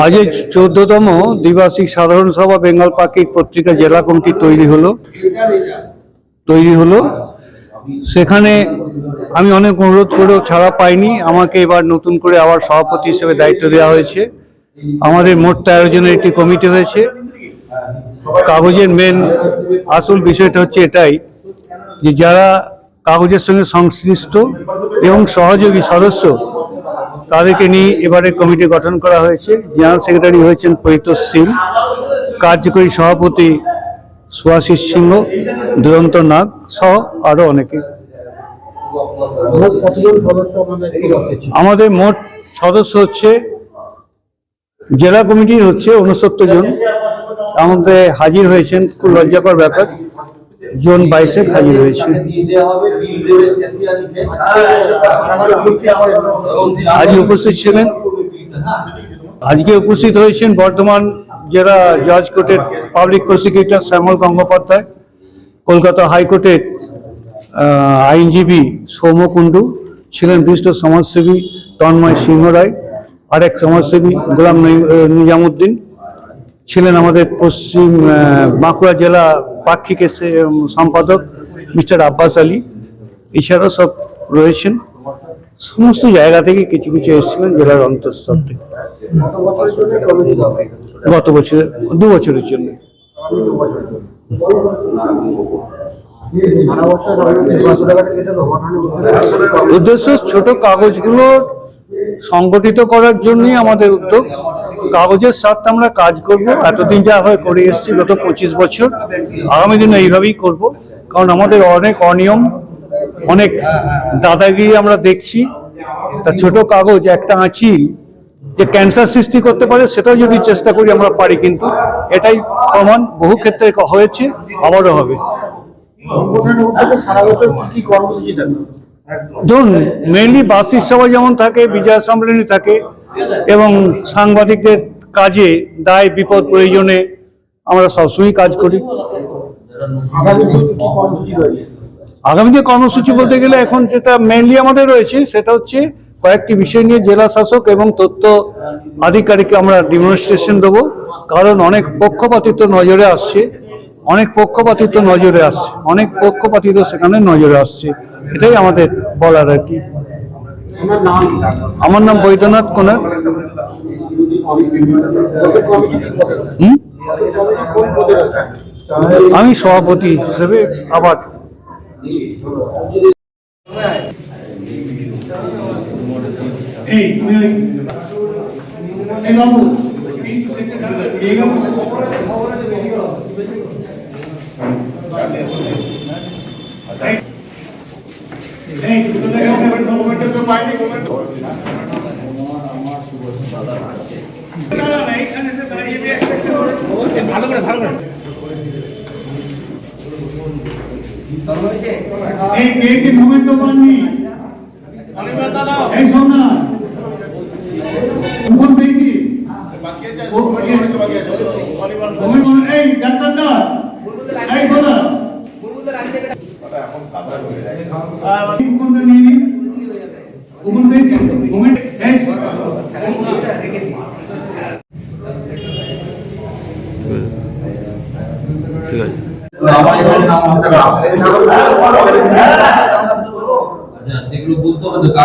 আজ 14তম দ্বিবার্ষিক সাধারণ সভা বেঙ্গল পাক্ষিক পত্রিকা জেলা কমিটি তৈরি হলো। সেখানে আমি অনেক অনুরোধ করেও ছাড়া পাইনি। আমাকে এবার নতুন করে আবার সভাপতি হিসেবে দায়িত্ব দেওয়া হয়েছে। আমাদের মোট 13 জনের একটি কমিটি হয়েছে। কাগজের মেন আসল বিষয়টা হচ্ছে এটাই যে যারা কাগজের সঙ্গে সংশ্লিষ্ট এবং সহযোগী সদস্য তাদেরকে নিয়ে এবারে কমিটি গঠন করা হয়েছে। জেনারেল সেক্রেটারি হয়েছেন পরিতোষ সিং, কার্যকরী সভাপতি সুভাষিস সিংহ, দুরন্ত নাগ সহ আরো অনেকে। আমাদের মোট সদস্য হচ্ছে জেলা কমিটির হচ্ছে 69 জন। আমাদের হাজির হয়েছেন, খুব লজ্জাকর ব্যাপার, জোন 22 হাজির হয়েছে। আজ উপস্থিত ছিলেন, আজকে উপস্থিত হয়েছেন বর্ধমান জেলা জজ কোর্টের পাবলিক প্রসিকিউটর শ্যামল গঙ্গোপাধ্যায়, কলকাতা হাইকোর্টের আইনজীবী সৌম্য কুণ্ডু, ছিলেন বিশিষ্ট সমাজসেবী তন্ময় সিংহ রায়, আরেক সমাজসেবী গোলাম নিজামুদ্দিন, ছিলেন আমাদের পশ্চিম বাঁকুড়া জেলা পাক্ষিক সম্পাদক মিস্টার আব্বাস আলী। এছাড়াও সব রয়েছেন, সমস্ত জায়গা থেকে কিছু কিছু এসেছিলেন জেলার অন্তঃস্থল থেকে। গত বছরে 2 বছরের জন্য। উদ্দেশ্য ছোট কাগজগুলো সংগঠিত করার জন্যই আমাদের উদ্যোগ। কাগজের স্বার্থে আমরা কাজ করব, এতদিন যা হয় করে এসেছি গত 25 বছর, আগামী দিনে এইভাবেই করব। কারণ আমাদের অনেক অনিয়ম, অনেক দাদাগিরি আমরা দেখছি। তা ছোট কাগজ একটা আঁচিল যে ক্যান্সার সৃষ্টি করতে পারে, সেটাও যদি চেষ্টা করি আমরা পারি, কিন্তু এটাই প্রমাণ বহু ক্ষেত্রে হয়েছে, আবারও হবে। ধরুন মেইনলি বার্ষিক সভা যেমন থাকে, বিজয় সম্মেলনী থাকে, এবং সাংবাদিকদের কাজে দায় বিপদ প্রয়োজনে আমরা সবসময় কাজ করি। আগামীতে কর্মসূচি বলতে গেলে এখন যেটা মেইনলি আমাদের রয়েছে সেটা হচ্ছে কয়েকটি বিষয় নিয়ে জেলা শাসক এবং তথ্য আধিকারিককে আমরা ডেমনস্ট্রেশন দেবো। কারণ অনেক পক্ষপাতিত্ব নজরে আসছে, অনেক পক্ষপাতিত্ব সেখানে নজরে আসছে। এটাই আমাদের বলার আর কি। আমার নাম বৈদ্যনাথ কোনার। আমি সভাপতি হিসেবে আবার ভালো করে সেগুলো বলতে হবে তো